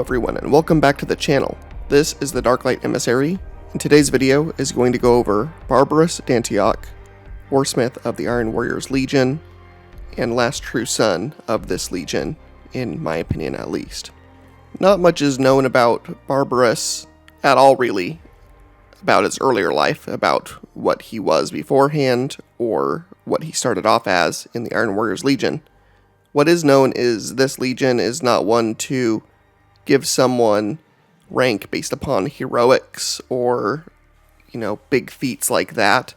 everyone, and welcome back to the channel. This is the Darklight Emissary, and today's video is going to go over Barabas Dantioch, Warsmith of the Iron Warriors Legion, and last true son of this legion, in my opinion at least. Not much is known about Barabas at all really, about his earlier life, about what he was beforehand, or what he started off as in the Iron Warriors Legion. What is known is this legion is not one to give someone rank based upon heroics or, big feats like that.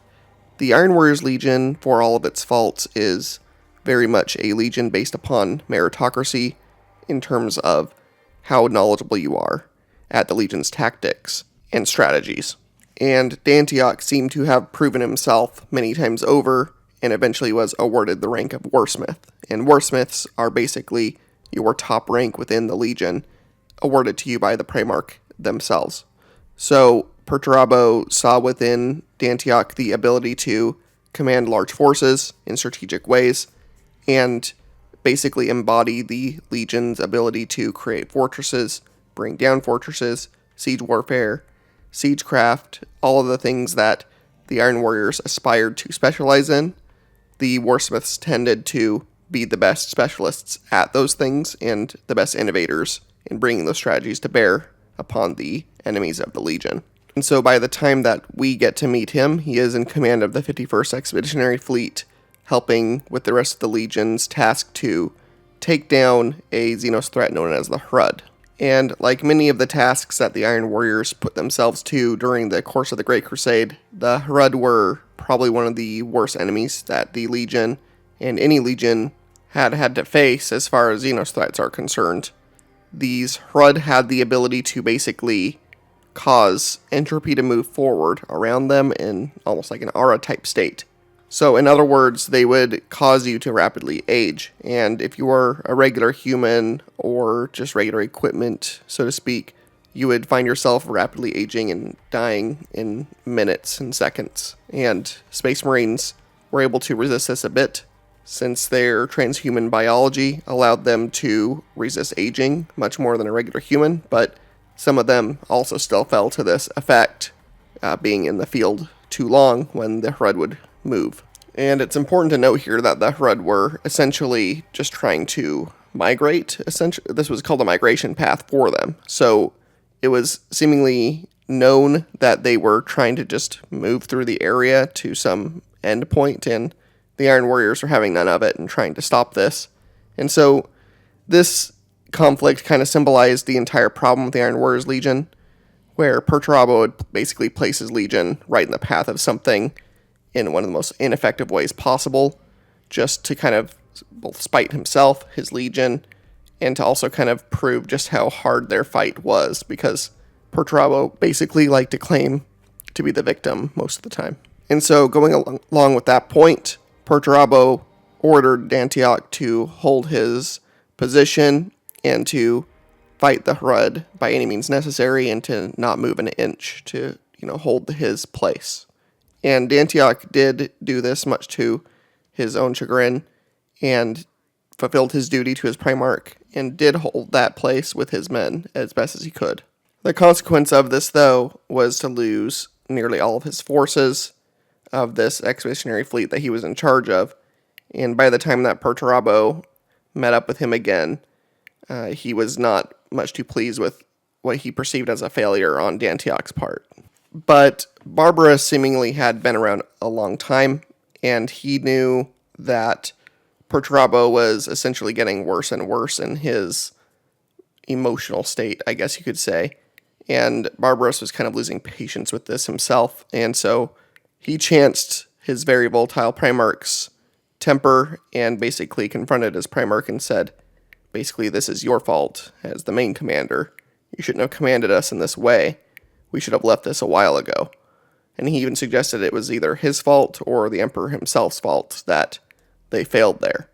The Iron Warriors Legion, for all of its faults, is very much a legion based upon meritocracy in terms of how knowledgeable you are at the legion's tactics and strategies. And Dantioch seemed to have proven himself many times over and eventually was awarded the rank of Warsmith. And Warsmiths are basically your top rank within the Legion, awarded to you by the Primarch themselves. So Perturabo saw within Dantioch the ability to command large forces in strategic ways, and basically embody the Legion's ability to create fortresses, bring down fortresses, siege warfare, siegecraft, all of the things that the Iron Warriors aspired to specialize in. The Warsmiths tended to be the best specialists at those things and the best innovators in bringing those strategies to bear upon the enemies of the Legion. And so by the time that we get to meet him, he is in command of the 51st Expeditionary Fleet, helping with the rest of the Legion's task to take down a Xenos threat known as the Hrud. And like many of the tasks that the Iron Warriors put themselves to during the course of the Great Crusade, the Hrud were probably one of the worst enemies that the Legion and any Legion had to face as far as Xenos threats are concerned. These Hrud had the ability to basically cause entropy to move forward around them in almost like an aura type state. So in other words, they would cause you to rapidly age. And if you were a regular human or just regular equipment, so to speak, you would find yourself rapidly aging and dying in minutes and seconds. And Space Marines were able to resist this a bit, since their transhuman biology allowed them to resist aging much more than a regular human, but some of them also still fell to this effect, being in the field too long when the Hrud would move. And it's important to note here that the Hrud were essentially just trying to migrate. Essentially, this was called a migration path for them. So it was seemingly known that they were trying to just move through the area to some end point, and the Iron Warriors were having none of it and trying to stop this. And so this conflict kind of symbolized the entire problem with the Iron Warriors Legion, where Perturabo would basically place his Legion right in the path of something in one of the most ineffective ways possible, just to kind of both spite himself, his Legion, and to also kind of prove just how hard their fight was, because Perturabo basically liked to claim to be the victim most of the time. And so going along with that point, Perturabo ordered Dantioch to hold his position and to fight the Hrud by any means necessary and to not move an inch to, hold his place. And Dantioch did do this much to his own chagrin and fulfilled his duty to his Primarch and did hold that place with his men as best as he could. The consequence of this, though, was to lose nearly all of his forces of this expeditionary fleet that he was in charge of. And by the time that Perturabo met up with him again, he was not much too pleased with what he perceived as a failure on Dantioch's part. But Barabas seemingly had been around a long time, and he knew that Perturabo was essentially getting worse and worse in his emotional state, I guess you could say. And Barabas was kind of losing patience with this himself, and so he chanced his very volatile Primarch's temper and basically confronted his Primarch and said, basically, this is your fault as the main commander. You shouldn't have commanded us in this way. We should have left this a while ago. And he even suggested it was either his fault or the Emperor himself's fault that they failed there.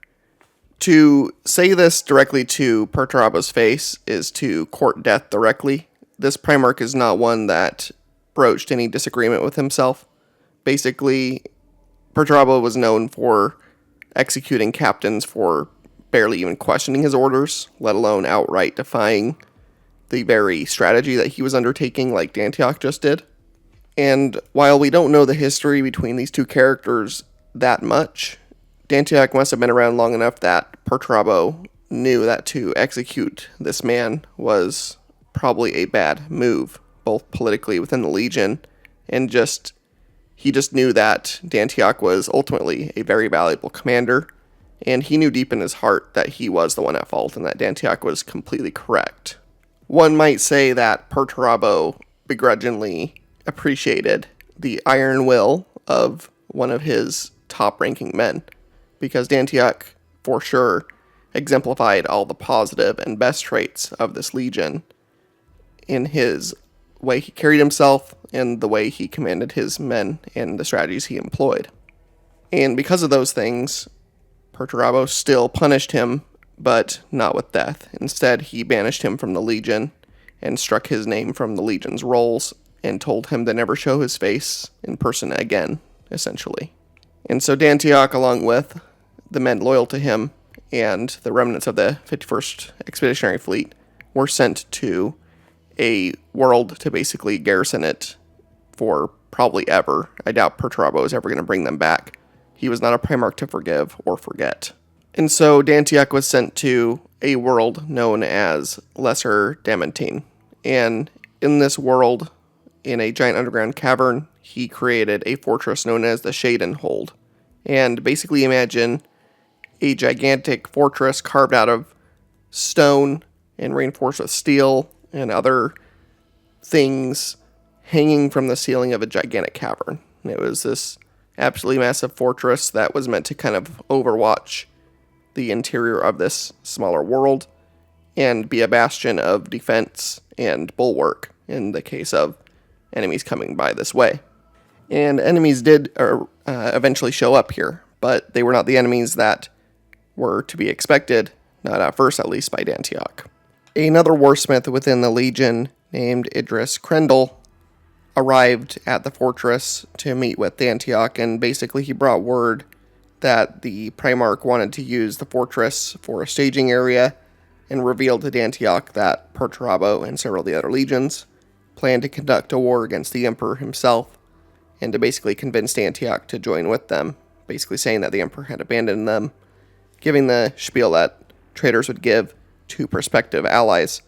To say this directly to Perturabo's face is to court death directly. This Primarch is not one that broached any disagreement with himself. Basically, Perturabo was known for executing captains for barely even questioning his orders, let alone outright defying the very strategy that he was undertaking, like Dantioch just did. And while we don't know the history between these two characters that much, Dantioch must have been around long enough that Perturabo knew that to execute this man was probably a bad move, both politically within the Legion, and he just knew that Dantioch was ultimately a very valuable commander, and he knew deep in his heart that he was the one at fault and that Dantioch was completely correct. One might say that Perturabo begrudgingly appreciated the iron will of one of his top-ranking men, because Dantioch, for sure, exemplified all the positive and best traits of this legion in his way he carried himself and the way he commanded his men and the strategies he employed. And because of those things, Perturabo still punished him, but not with death. Instead, he banished him from the legion and struck his name from the legion's rolls and told him to never show his face in person again, essentially. And so Dantioch, along with the men loyal to him and the remnants of the 51st Expeditionary Fleet, were sent to a world to basically garrison it for probably ever. I doubt Perturabo is ever going to bring them back. He was not a Primarch to forgive or forget. And so Dantioch was sent to a world known as Lesser Damantine. And in this world, in a giant underground cavern, he created a fortress known as the Shadenhold. And basically imagine a gigantic fortress carved out of stone and reinforced with steel and other things hanging from the ceiling of a gigantic cavern. And it was this absolutely massive fortress that was meant to kind of overwatch the interior of this smaller world and be a bastion of defense and bulwark in the case of enemies coming by this way. And enemies did eventually show up here, but they were not the enemies that were to be expected, not at first at least, by Dantioch. Another warsmith within the Legion named Idris Krendel arrived at the fortress to meet with Dantioch, and basically he brought word that the Primarch wanted to use the fortress for a staging area, and revealed to Dantioch that Perturabo and several of the other legions planned to conduct a war against the Emperor himself, and to basically convince Dantioch to join with them, basically saying that the Emperor had abandoned them, giving the spiel that traitors would give to prospective allies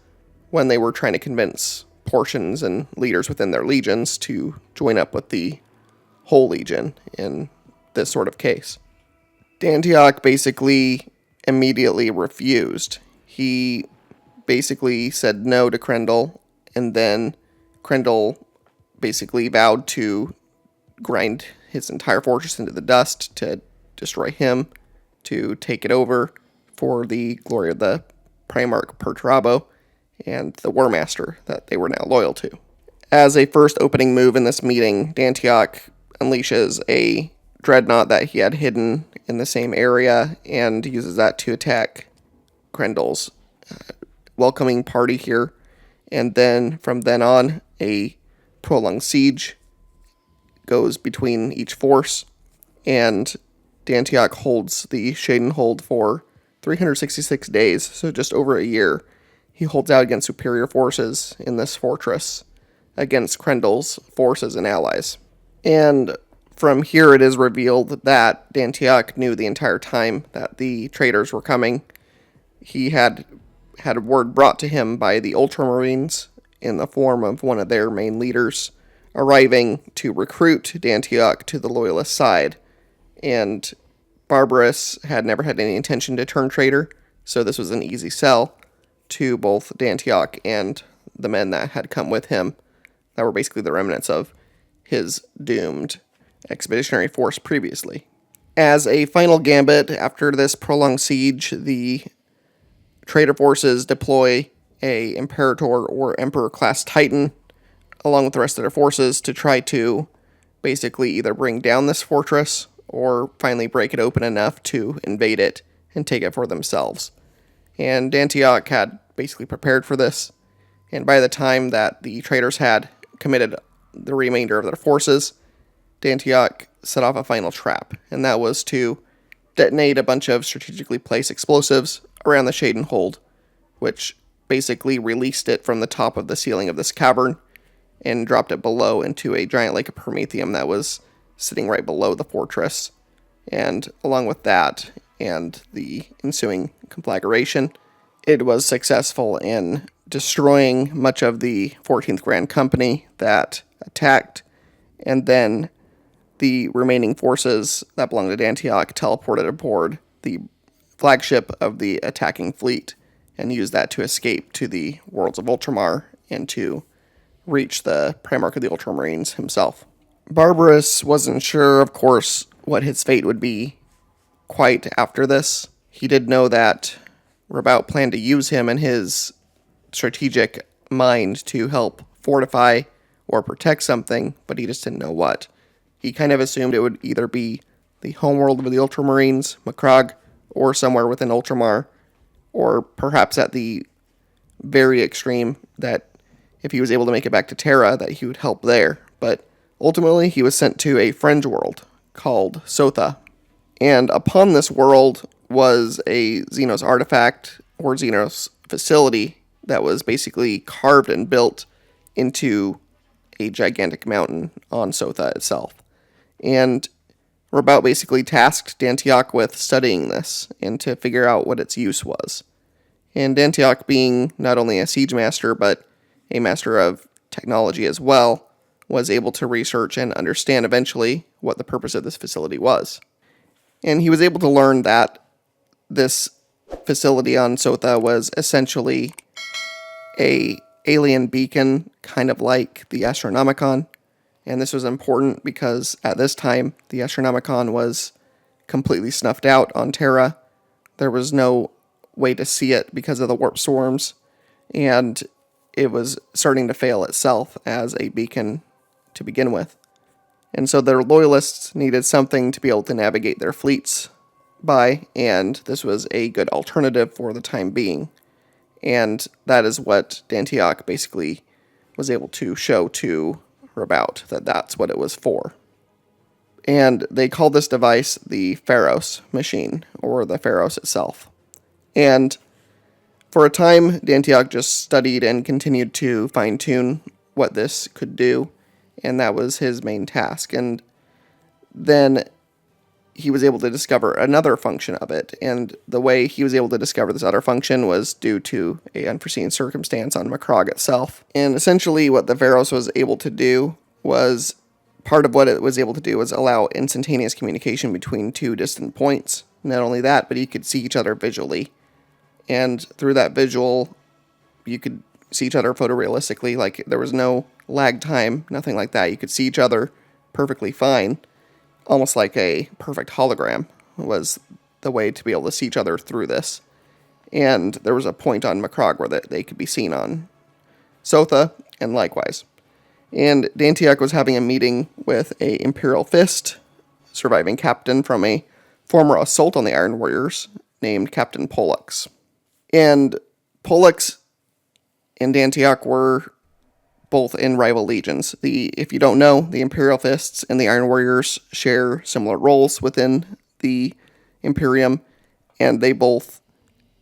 when they were trying to convince portions and leaders within their legions to join up with the whole legion in this sort of case. Dantioch basically immediately refused. He basically said no to Krendel, and then Krendel basically vowed to grind his entire fortress into the dust to destroy him, to take it over for the glory of the Primarch Perturabo and the War Master that they were now loyal to. As a first opening move in this meeting, Dantioch unleashes a dreadnought that he had hidden in the same area and uses that to attack Krendel's welcoming party here. And then from then on, a prolonged siege goes between each force, and Dantioch holds the Shadenhold for 366 days, so just over a year. He holds out against superior forces in this fortress, against Krendel's forces and allies. And from here it is revealed that Dantioch knew the entire time that the traitors were coming. He had word brought to him by the Ultramarines in the form of one of their main leaders, arriving to recruit Dantioch to the loyalist side. And Barabas had never had any intention to turn traitor, so this was an easy sell to both Dantioch and the men that had come with him, that were basically the remnants of his doomed expeditionary force previously. As a final gambit, after this prolonged siege, the traitor forces deploy a Imperator or Emperor-class Titan, along with the rest of their forces, to try to basically either bring down this fortress or finally break it open enough to invade it and take it for themselves. And Dantioch had basically prepared for this, and by the time that the traitors had committed the remainder of their forces, Dantioch set off a final trap, and that was to detonate a bunch of strategically placed explosives around the Shadenhold, which basically released it from the top of the ceiling of this cavern and dropped it below into a giant lake of promethium that was sitting right below the fortress. And along with that and the ensuing conflagration, it was successful in destroying much of the 14th Grand Company that attacked, and then the remaining forces that belonged to Dantioch teleported aboard the flagship of the attacking fleet and used that to escape to the worlds of Ultramar and to reach the Primarch of the Ultramarines himself. Barabas wasn't sure, of course, what his fate would be quite after this. He did know that Rabaut planned to use him and his strategic mind to help fortify or protect something, but he just didn't know what. He kind of assumed it would either be the homeworld of the Ultramarines, Macragge, or somewhere within Ultramar, or perhaps at the very extreme that if he was able to make it back to Terra, that he would help there. But ultimately, he was sent to a fringe world called Sotha. And upon this world was a Xenos artifact or Xenos facility that was basically carved and built into a gigantic mountain on Sotha itself. And Rabaut basically tasked Dantioch with studying this and to figure out what its use was. And Dantioch, being not only a siege master, but a master of technology as well, was able to research and understand eventually what the purpose of this facility was. And he was able to learn that this facility on Sotha was essentially a alien beacon, kind of like the Astronomicon. And this was important because at this time, the Astronomicon was completely snuffed out on Terra. There was no way to see it because of the warp storms, and it was starting to fail itself as a beacon to begin with. And so their loyalists needed something to be able to navigate their fleets by, and this was a good alternative for the time being. And that is what Dantioch basically was able to show to Rabaut, that that's what it was for. And they called this device the Pharos machine, or the Pharos itself. And for a time, Dantioch just studied and continued to fine-tune what this could do, and that was his main task. And then he was able to discover another function of it, and the way he was able to discover this other function was due to an unforeseen circumstance on Macragge itself. And essentially what the Pharos was able to do was, part of what it was able to do was allow instantaneous communication between two distant points. Not only that, but you could see each other visually. And through that visual, you could see each other photorealistically, like there was no lag time, nothing like that. You could see each other perfectly fine, almost like a perfect hologram was the way to be able to see each other through this. And there was a point on Macragge where they could be seen on Sotha, and likewise. And Dantioch was having a meeting with a Imperial Fist surviving captain from a former assault on the Iron Warriors named Captain Pollux. And Pollux and Dantioch were both in rival legions. If you don't know, the Imperial Fists and the Iron Warriors share similar roles within the Imperium, and they both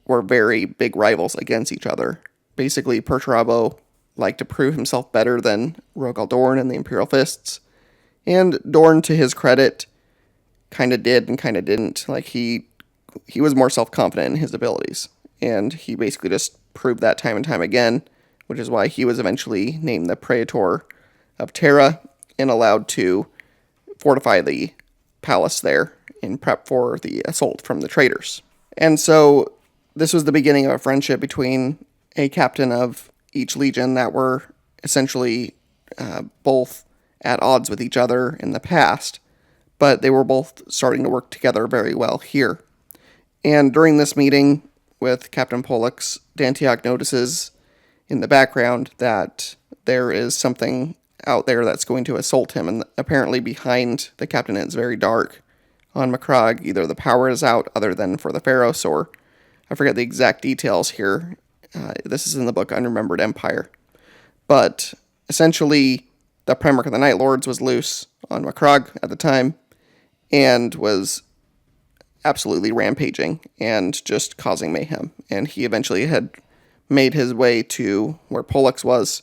were very big rivals against each other. Basically, Perturabo liked to prove himself better than Rogal Dorn and the Imperial Fists, and Dorn, to his credit, kind of did and kind of didn't. Like, he was more self-confident in his abilities, and he basically just proved that time and time again, which is why he was eventually named the Praetor of Terra and allowed to fortify the palace there in prep for the assault from the traitors. And so this was the beginning of a friendship between a captain of each legion that were essentially both at odds with each other in the past, but they were both starting to work together very well here. And during this meeting with Captain Pollux, Dantioch notices in the background that there is something out there that's going to assault him, and apparently behind the captain it's very dark on Macragge. Either the power is out other than for the Pharos, or I forget the exact details here. This is in the book Unremembered Empire. But essentially, the Primarch of the Night Lords was loose on Macragge at the time, and was absolutely rampaging and just causing mayhem. And he eventually had made his way to where Pollux was,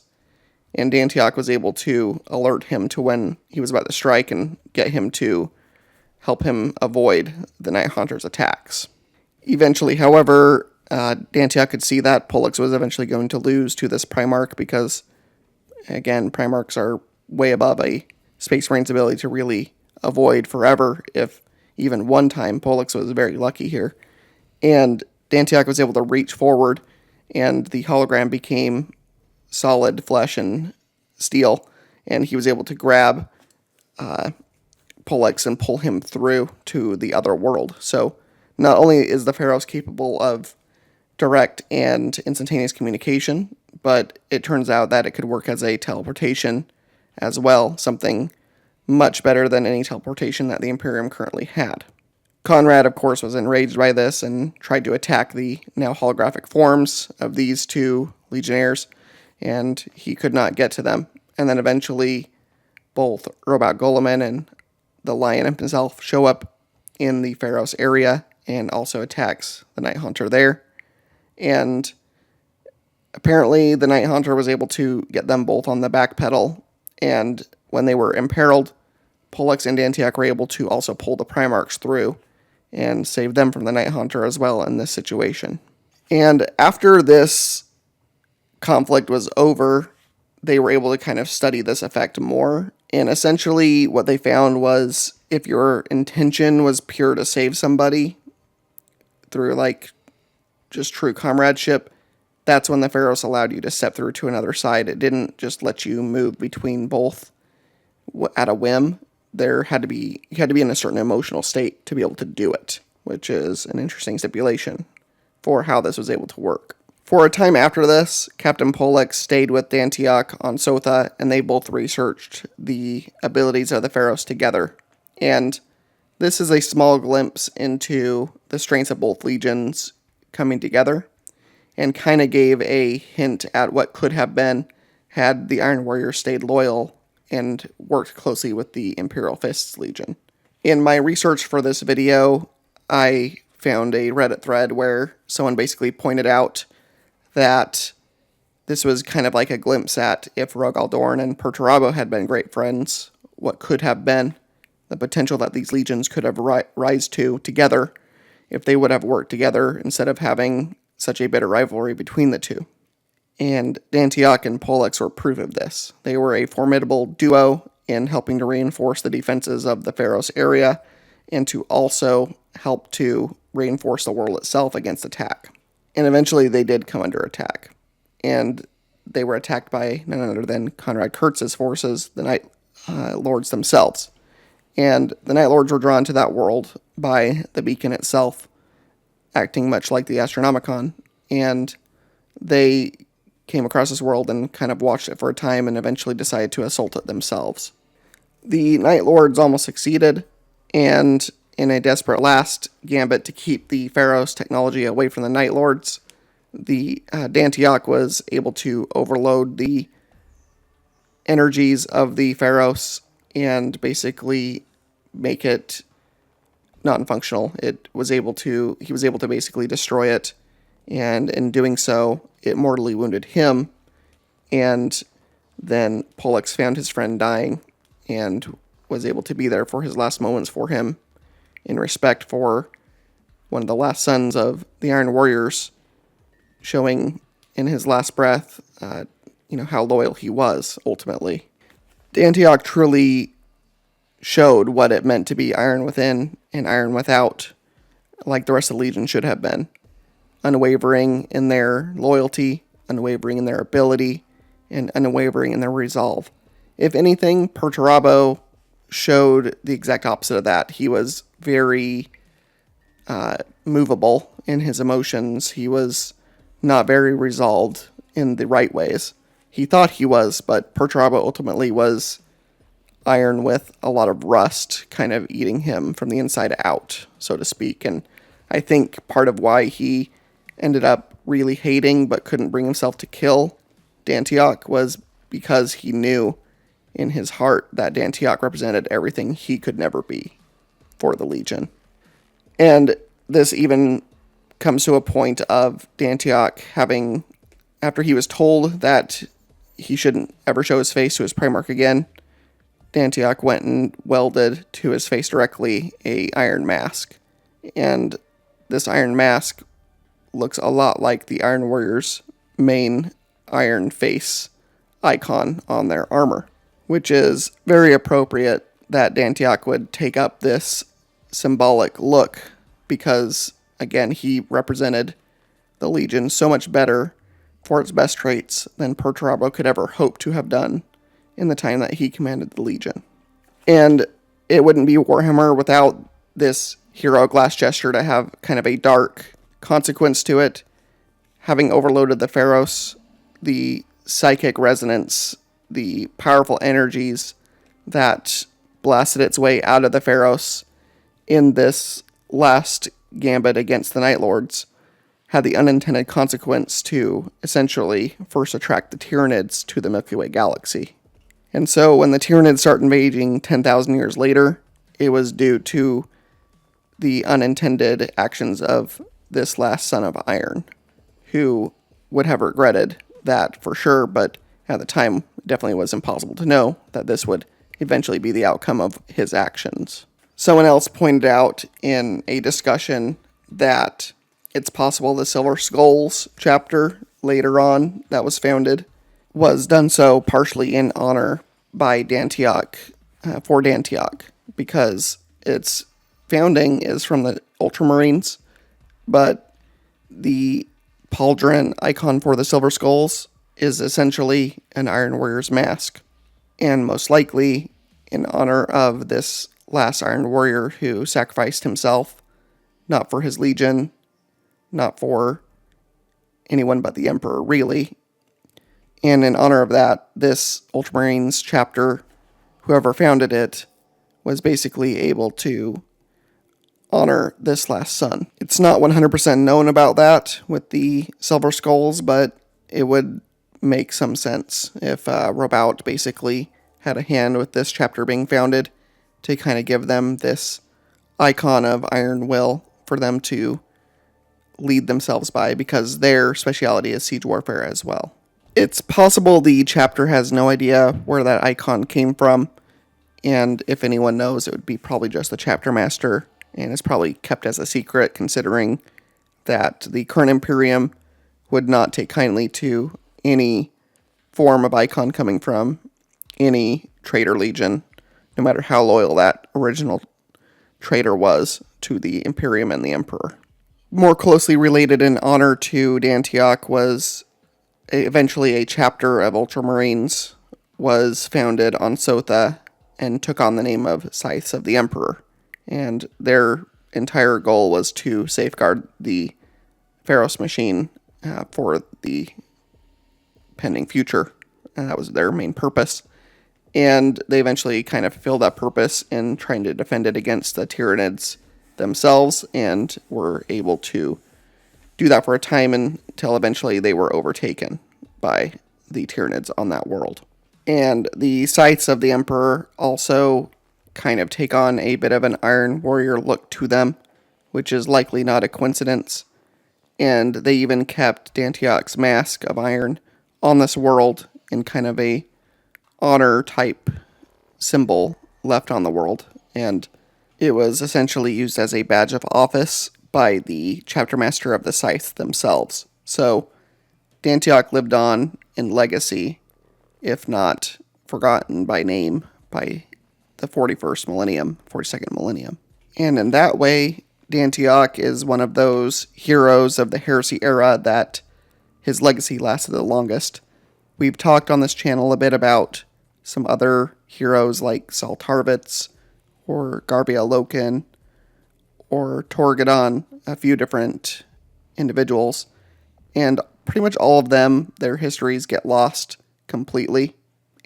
and Dantioch was able to alert him to when he was about to strike and get him to help him avoid the Night Hunter's attacks. Eventually, however, Dantioch could see that Pollux was eventually going to lose to this Primarch because, again, Primarchs are way above a Space Marine's ability to really avoid forever, if even one time. Pollux was very lucky here. And Dantioch was able to reach forward, and the hologram became solid flesh and steel, and he was able to grab Pollux and pull him through to the other world. So not only is the Pharos capable of direct and instantaneous communication, but it turns out that it could work as a teleportation as well, something much better than any teleportation that the Imperium currently had. Conrad, of course, was enraged by this and tried to attack the now holographic forms of these two legionnaires, and he could not get to them. And then eventually, both Robot Goleman and the Lion himself show up in the Pharos area and also attacks the Night Hunter there. And apparently, the Night Hunter was able to get them both on the back pedal, and when they were imperiled, Pollux and Dantioch were able to also pull the Primarchs through and save them from the Night Hunter as well in this situation. And after this conflict was over, they were able to kind of study this effect more. And essentially what they found was if your intention was pure to save somebody through like just true comradeship, that's when the Pharos allowed you to step through to another side. It didn't just let you move between both at a whim. You had to be in a certain emotional state to be able to do it, which is an interesting stipulation for how this was able to work. For a time after this, Captain Pollux stayed with Dantioch on Sotha, and they both researched the abilities of the Pharos together. And this is a small glimpse into the strengths of both legions coming together, and kind of gave a hint at what could have been had the Iron Warriors stayed loyal and worked closely with the Imperial Fist Legion. In my research for this video, I found a Reddit thread where someone basically pointed out that this was kind of like a glimpse at if Rogal Dorn and Perturabo had been great friends, what could have been the potential that these legions could have rise to together if they would have worked together instead of having such a bitter rivalry between the two. And Dantioch and Pollux were proof of this. They were a formidable duo in helping to reinforce the defenses of the Pharos area and to also help to reinforce the world itself against attack. And eventually they did come under attack. And they were attacked by none other than Conrad Kurtz's forces, the Night Lords themselves. And the Night Lords were drawn to that world by the beacon itself, acting much like the Astronomicon. And they came across this world and kind of watched it for a time and eventually decided to assault it themselves. The Night Lords almost succeeded, and in a desperate last gambit to keep the Pharos technology away from the Night Lords, the Dantioch was able to overload the energies of the Pharos and basically make it non-functional. He was able to basically destroy it, and in doing so, it mortally wounded him, and then Pollux found his friend dying and was able to be there for his last moments for him in respect for one of the last sons of the Iron Warriors, showing in his last breath, how loyal he was ultimately. Dantioch truly showed what it meant to be iron within and iron without, like the rest of the Legion should have been. Unwavering in their loyalty, unwavering in their ability, and unwavering in their resolve. If anything, Perturabo showed the exact opposite of that. He was very movable in his emotions. He was not very resolved in the right ways. He thought he was, but Perturabo ultimately was iron with a lot of rust kind of eating him from the inside out, so to speak. And I think part of why he ended up really hating but couldn't bring himself to kill Dantioch was because he knew in his heart that Dantioch represented everything he could never be for the Legion. And this even comes to a point of Dantioch having after he was told that he shouldn't ever show his face to his Primarch again, Dantioch went and welded to his face directly a iron mask. And this iron mask looks a lot like the Iron Warriors' main iron face icon on their armor, which is very appropriate that Dantioch would take up this symbolic look because, again, he represented the Legion so much better for its best traits than Perturabo could ever hope to have done in the time that he commanded the Legion. And it wouldn't be Warhammer without this hero glass gesture to have kind of a dark consequence to it. Having overloaded the Pharos, the psychic resonance, the powerful energies that blasted its way out of the Pharos in this last gambit against the Night Lords had the unintended consequence to essentially first attract the Tyranids to the Milky Way galaxy. And so when the Tyranids start invading 10,000 years later, it was due to the unintended actions of this last son of Iron, who would have regretted that for sure, but at the time it definitely was impossible to know that this would eventually be the outcome of his actions. Someone else pointed out in a discussion that it's possible the Silver Skulls chapter later on that was founded was done so partially in honor by Dantioch, for Dantioch, because its founding is from the Ultramarines, but the pauldron icon for the Silver Skulls is essentially an Iron Warrior's mask, and most likely in honor of this last Iron Warrior who sacrificed himself, not for his legion, not for anyone but the Emperor, really. And in honor of that, this Ultramarines chapter, whoever founded it, was basically able to honor this last son. It's not 100% known about that with the Silver Skulls, but it would make some sense if Robout basically had a hand with this chapter being founded to kind of give them this icon of iron will for them to lead themselves by, because their speciality is siege warfare as well. It's possible the chapter has no idea where that icon came from, and if anyone knows, it would be probably just the chapter master, and it's probably kept as a secret, considering that the current Imperium would not take kindly to any form of icon coming from any traitor legion, no matter how loyal that original traitor was to the Imperium and the Emperor. More closely related in honor to Dantioch was eventually a chapter of Ultramarines was founded on Sotha and took on the name of Scythes of the Emperor. And their entire goal was to safeguard the Pharos machine for the pending future. And that was their main purpose. And they eventually kind of fulfilled that purpose in trying to defend it against the Tyranids themselves, and were able to do that for a time until eventually they were overtaken by the Tyranids on that world. And the Scythes of the Emperor also kind of take on a bit of an Iron Warrior look to them, which is likely not a coincidence. And they even kept Dantioch's mask of iron on this world in kind of a honor type symbol left on the world. And it was essentially used as a badge of office by the chapter master of the Scythe themselves. So Dantioch lived on in legacy, if not forgotten by name, by the 41st millennium, 42nd millennium. And in that way, Dantioch is one of those heroes of the heresy era that his legacy lasted the longest. We've talked on this channel a bit about some other heroes like Saltarvitz, or Garbia Loken, or Torgadon, a few different individuals, and pretty much all of them, their histories get lost completely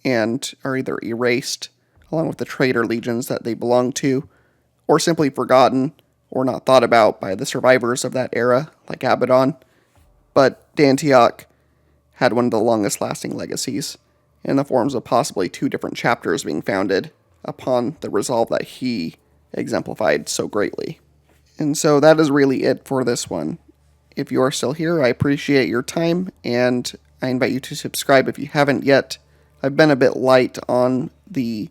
and are either erased along with the traitor legions that they belong to, or simply forgotten or not thought about by the survivors of that era, like Abaddon. But Dantioch had one of the longest lasting legacies, in the forms of possibly 2 different chapters being founded upon the resolve that he exemplified so greatly. And so that is really it for this one. if you are still here, I appreciate your time, and I invite you to subscribe if you haven't yet. I've been a bit light on the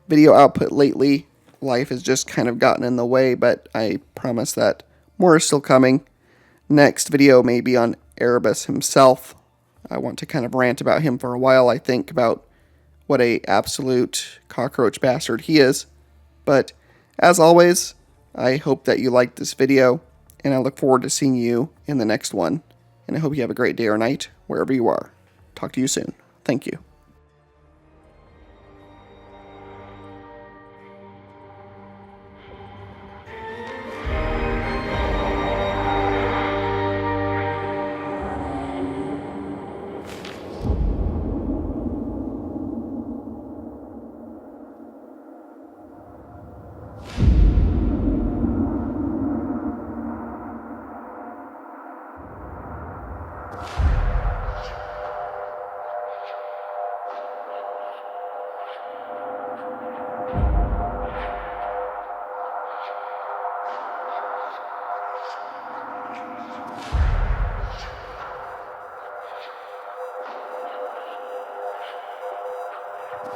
video output lately. Life has just kind of gotten in the way, but I promise that more is still coming. Next video may be on Barabas himself. I want to kind of rant about him for a while. I think about what a absolute cockroach bastard he is. But as always, I hope that you liked this video, and I look forward to seeing you in the next one. And I hope you have a great day or night, wherever you are. Talk to you soon. Thank you.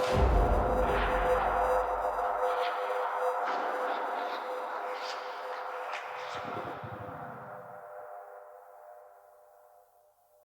You